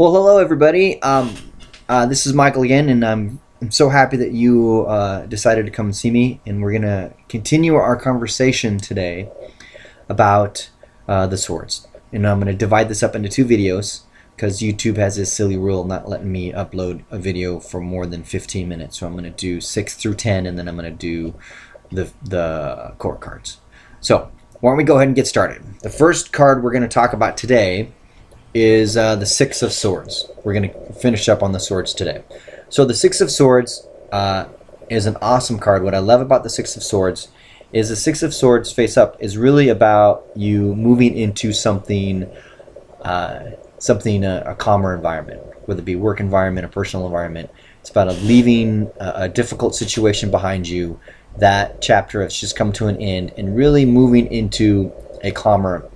Well, hello everybody. This is Michael again, and I'm so happy that you decided to come and see me. And we're gonna continue our conversation today about the swords. And I'm gonna divide this up into two videos because YouTube has this silly rule not letting me upload a video for more than 15 minutes. So I'm gonna do 6 through 10, and then I'm gonna do the core cards. So why don't we go ahead and get started? The first card we're gonna talk about today is the Six of Swords. We're going to finish up on the swords today. So the Six of Swords is an awesome card. What I love about the Six of Swords is the Six of Swords face up is really about you moving into something, a calmer environment, whether it be work environment or personal environment. It's about leaving a difficult situation behind you. That chapter has just come to an end and really moving into a calmer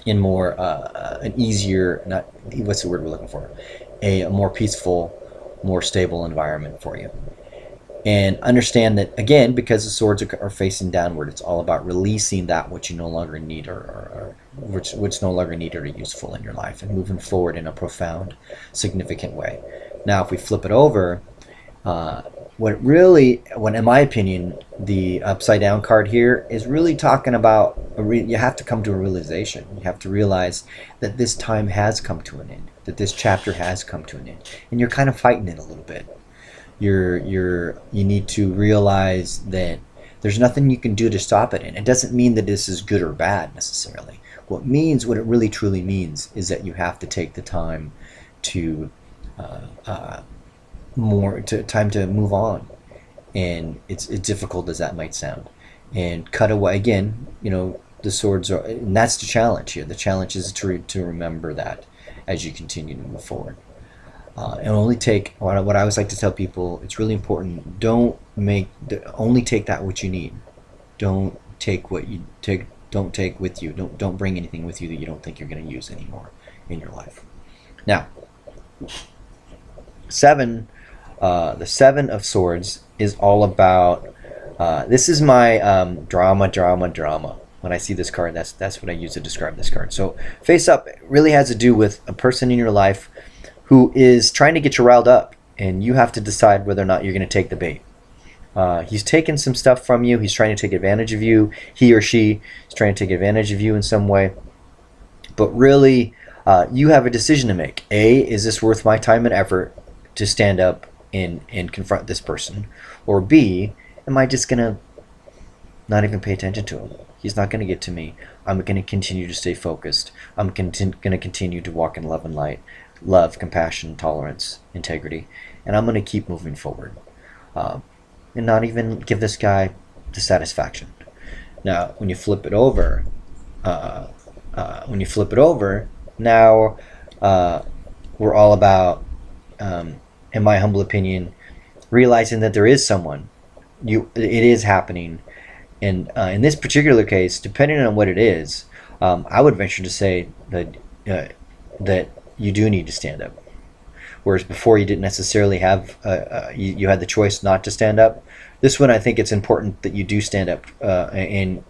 in more an easier, not what's the word we're looking for, a more peaceful, more stable environment for you. And understand that, again, because the swords are facing downward, it's all about releasing that which you no longer need or which no longer needed or useful in your life, and moving forward in a profound, significant way. Now if we flip it over, when in my opinion, the upside down card here is really talking about, you have to come to a realization. You have to realize that this time has come to an end, that this chapter has come to an end, and you're kind of fighting it a little bit. You need to realize that there's nothing you can do to stop it, and it doesn't mean that this is good or bad necessarily. What it really truly means is that you have to take the time to time to move on, and it's difficult as that might sound, and cut away. Again, the swords are, and that's the challenge here. The challenge is to remember that as you continue to move forward, and only take what I always like to tell people. It's really important. Only take that which you need. Don't take what you take. Don't take with you. Don't bring anything with you that you don't think you're going to use anymore in your life. Now, the Seven of Swords is all about, this is my drama. When I see this card, that's what I use to describe this card. So face up really has to do with a person in your life who is trying to get you riled up, and you have to decide whether or not you're going to take the bait. He's taken some stuff from you. He's trying to take advantage of you. He or she is trying to take advantage of you in some way. But really, you have a decision to make. A, is this worth my time and effort to stand up and confront this person? Or B, am I just gonna not even pay attention to him? He's not gonna get to me. I'm gonna continue to stay focused. I'm gonna continue to walk in love and light, love, compassion, tolerance, integrity, and I'm gonna keep moving forward, and not even give this guy the satisfaction. Now when you flip it over, now we're all about, in my humble opinion, realizing that there is someone. It is happening, and in this particular case, depending on what it is, I would venture to say that you do need to stand up. Whereas before you didn't necessarily have, you had the choice not to stand up. This one, I think it's important that you do stand up, and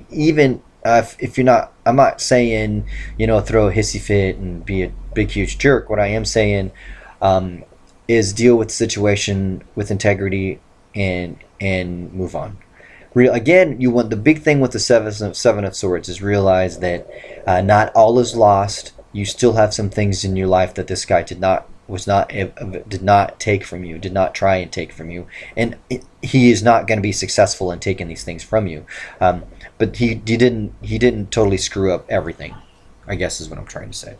even if you're not, I'm not saying throw a hissy fit and be a big huge jerk. What I am saying is deal with the situation with integrity and move on. Again, you want the big thing with the Seven of Swords is realize that not all is lost. You still have some things in your life that this guy did not take from you, did not try and take from you, and he is not going to be successful in taking these things from you. But he didn't totally screw up everything, I guess is what I'm trying to say.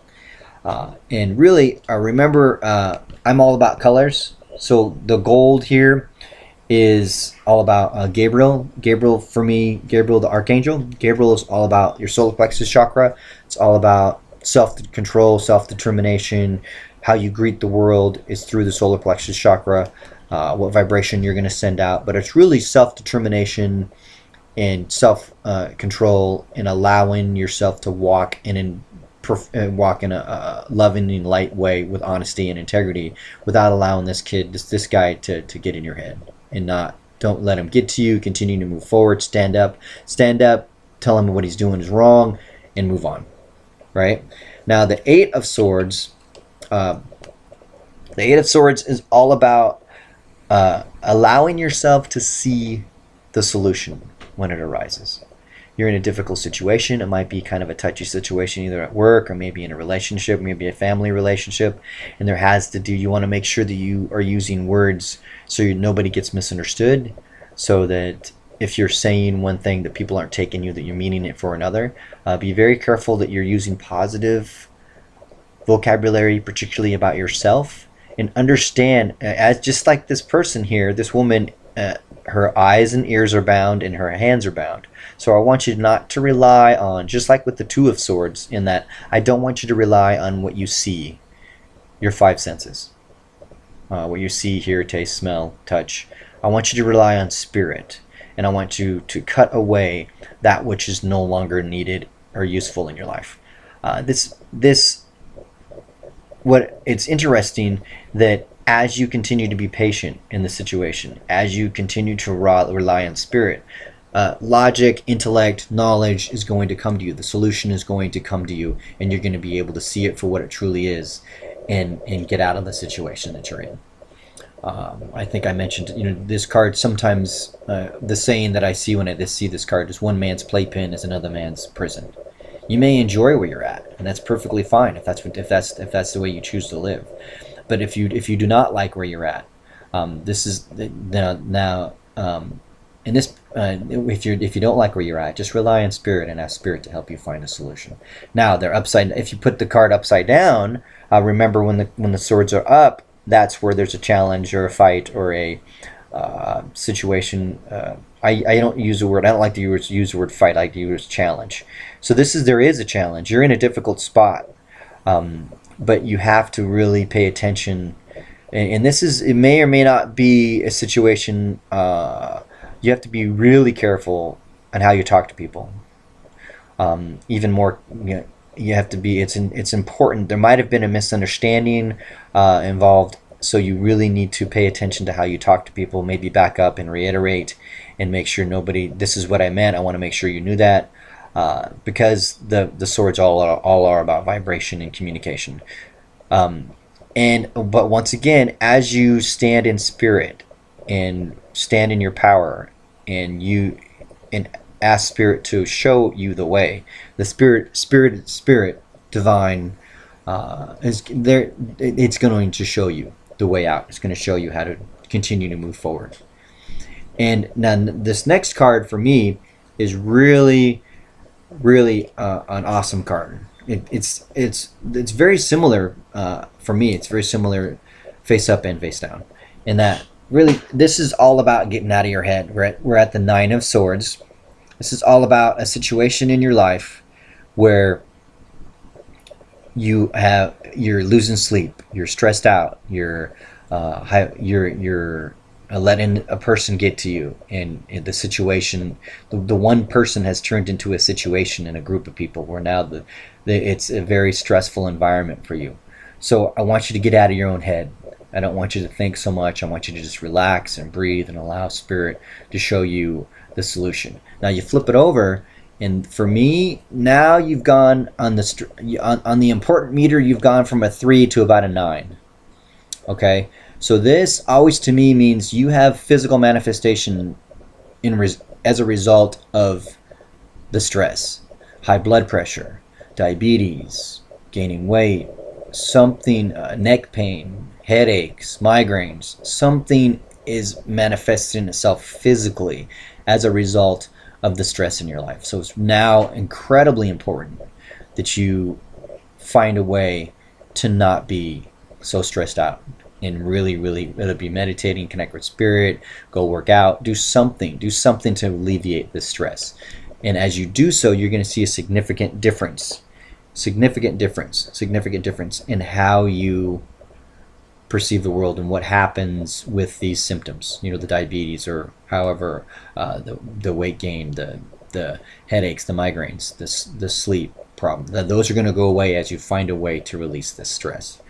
And really, remember, I'm all about colors. So the gold here is all about Gabriel. Gabriel, for me, Gabriel the Archangel. Gabriel is all about your solar plexus chakra. It's all about self-control, self-determination. How you greet the world is through the solar plexus chakra. What vibration you're going to send out. But it's really self-determination and self-control, and allowing yourself to walk in a loving and light way with honesty and integrity, without allowing this guy to get in your head, and don't let him get to you. Continue to move forward. Stand up, tell him what he's doing is wrong, and move on. Right now, the Eight of Swords The Eight of Swords is all about allowing yourself to see the solution when it arises. You're in a difficult situation. It might be kind of a touchy situation, either at work or maybe in a relationship, maybe a family relationship, and there has to do. You want to make sure that you are using words so nobody gets misunderstood, so that if you're saying one thing that people aren't taking you, that you're meaning it for another. Be very careful that you're using positive vocabulary, particularly about yourself, and understand, as just like this person here, this woman, her eyes and ears are bound and her hands are bound. So I want you not to rely on, just like with the Two of Swords, in that I don't want you to rely on what you see, your five senses, what you see, hear, taste, smell, touch. I want you to rely on spirit, and I want you to cut away that which is no longer needed or useful in your life. It's interesting that as you continue to be patient in the situation, as you continue to rely on spirit, logic, intellect, knowledge is going to come to you. The solution is going to come to you, and you're going to be able to see it for what it truly is, and get out of the situation that you're in. I think I mentioned, this card sometimes, the saying that I see when I see this card is, one man's playpen is another man's prison. You may enjoy where you're at, and that's perfectly fine if that's the way you choose to live. But if you do not like where you're at, this is now. If you don't like where you're at, just rely on spirit and ask spirit to help you find a solution. Now they're upside. If you put the card upside down, remember when the swords are up, that's where there's a challenge or a fight or a situation. I don't use the word. I don't like to use the word fight. I like to use challenge. So there is a challenge. You're in a difficult spot, but you have to really pay attention. And it may or may not be a situation. You have to be really careful on how you talk to people. Even more, you have to be. It's important. There might have been a misunderstanding involved, so you really need to pay attention to how you talk to people. Maybe back up and reiterate, and make sure this is what I meant. I want to make sure you knew that, because the swords all are about vibration and communication. But once again, as you stand in spirit and stand in your power, and ask spirit to show you the way, the spirit divine is there. It's going to show you the way out. It's going to show you how to continue to move forward. And now this next card for me is really, really an awesome card. It's very similar for me. It's very similar, face up and face down, in that really this is all about getting out of your head. We're at the Nine of Swords. This is all about a situation in your life where you're losing sleep, you're stressed out, you're letting a person get to you, and the situation, the one person has turned into a situation in a group of people where now it's a very stressful environment for you. So I want you to get out of your own head. I don't want you to think so much. I want you to just relax and breathe and allow spirit to show you the solution. Now you flip it over, and for me, now you've gone on the important meter, you've gone from a 3 to about a 9. Okay, so this always to me means you have physical manifestation as a result of the stress, high blood pressure, diabetes, gaining weight, something, neck pain, headaches, migraines. Something is manifesting itself physically as a result of the stress in your life. So it's now incredibly important that you find a way to not be so stressed out, and really, really, really be meditating, connect with spirit, go work out, do something to alleviate this stress. And as you do so, you're going to see a significant difference in how you perceive the world and what happens with these symptoms, the diabetes, or however, the weight gain, the headaches, the migraines, the sleep problem. Those are going to go away as you find a way to release this stress.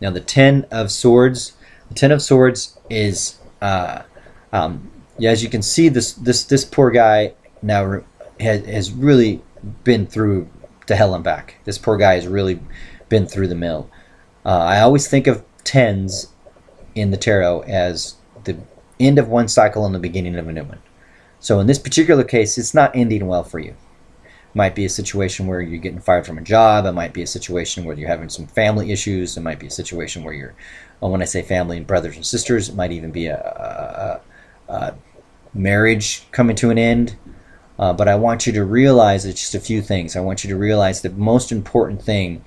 Now the Ten of Swords is, as you can see, this poor guy now has really been through to hell and back. This poor guy has really been through the mill. I always think of tens in the tarot as the end of one cycle and the beginning of a new one. So in this particular case, it's not ending well for you. It might be a situation where you're getting fired from a job. It might be a situation where you're having some family issues. It might be a situation where you're, well, when I say family and brothers and sisters, it might even be a marriage coming to an end. But I want you to realize it's just a few things. I want you to realize the most important thing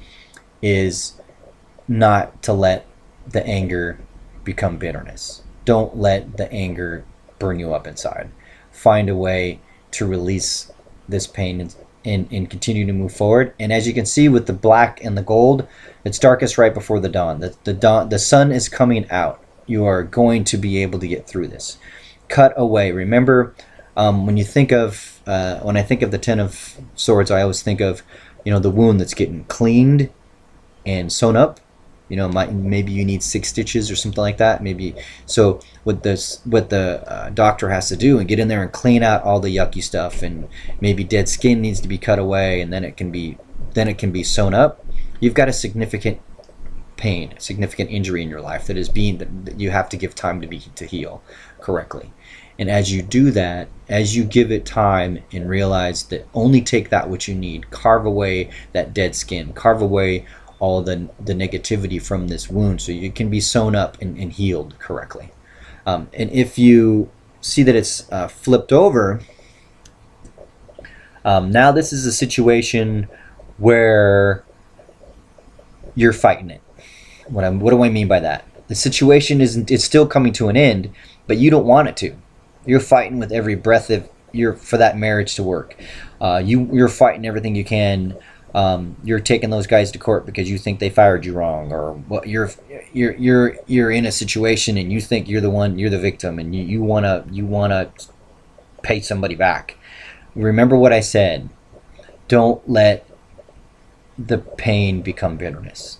is not to let the anger become bitterness. Don't let the anger burn you up inside. Find a way to release this pain and continue to move forward. And as you can see with the black and the gold, it's darkest right before the dawn. The sun is coming out. You are going to be able to get through this. Cut away. Remember, when I think of the Ten of Swords, I always think of, the wound that's getting cleaned and sewn up. Maybe you need 6 stitches or something like that. Maybe so. What the doctor has to do and get in there and clean out all the yucky stuff, and maybe dead skin needs to be cut away, and then it can be sewn up. You've got a significant pain, a significant injury in your life that you have to give time to heal correctly. And as you do that, as you give it time and realize that only take that which you need, carve away that dead skin, carve away all the negativity from this wound so you can be sewn up and healed correctly. And if you see that it's flipped over, now this is a situation where you're fighting it. What do I mean by that? The situation it's still coming to an end, but you don't want it to. You're fighting with every breath for that marriage to work. You're fighting everything you can. You're taking those guys to court because you think they fired you wrong, or you're in a situation and you think you're the victim, and you wanna pay somebody back. Remember what I said. Don't let the pain become bitterness.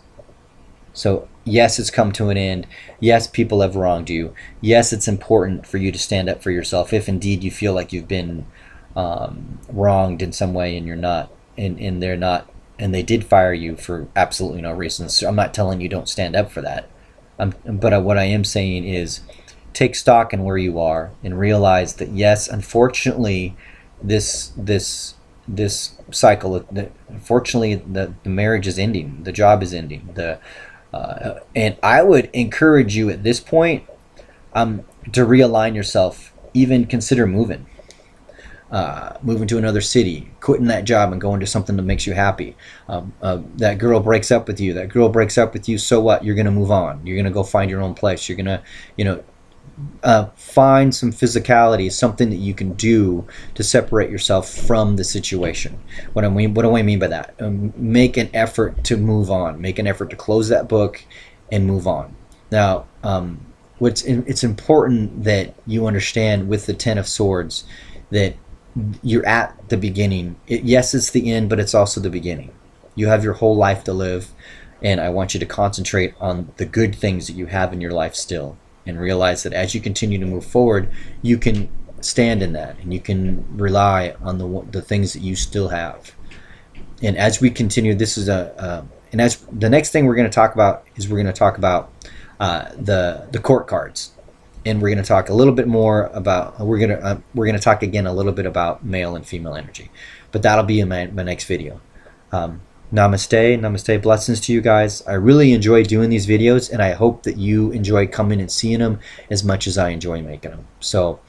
So yes, it's come to an end. Yes, people have wronged you. Yes, it's important for you to stand up for yourself if indeed you feel like you've been wronged in some way and you're not. And they're not, and they did fire you for absolutely no reason. So I'm not telling you don't stand up for that. But what I am saying is take stock in where you are and realize that yes, unfortunately, this cycle, unfortunately, the marriage is ending, the job is ending. And I would encourage you at this point to realign yourself. Even consider moving to another city, quitting that job and going to something that makes you happy. That girl breaks up with you. So what? You're going to move on. You're going to go find your own place. You're going to, find some physicality, something that you can do to separate yourself from the situation. What do I mean by that? Make an effort to move on. Make an effort to close that book and move on. Now, it's important that you understand with the Ten of Swords that you're at the beginning. Yes, it's the end, but it's also the beginning. You have your whole life to live, and I want you to concentrate on the good things that you have in your life still, and realize that as you continue to move forward, you can stand in that, and you can rely on the things that you still have. And as we continue, and as the next thing we're going to talk about is the court cards. And we're going to talk a little bit more about we're going to talk again a little bit about male and female energy, but that'll be in my next video. Namaste, blessings to you guys. I really enjoy doing these videos, and I hope that you enjoy coming and seeing them as much as I enjoy making them. So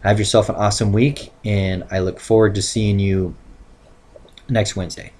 have yourself an awesome week, and I look forward to seeing you next Wednesday.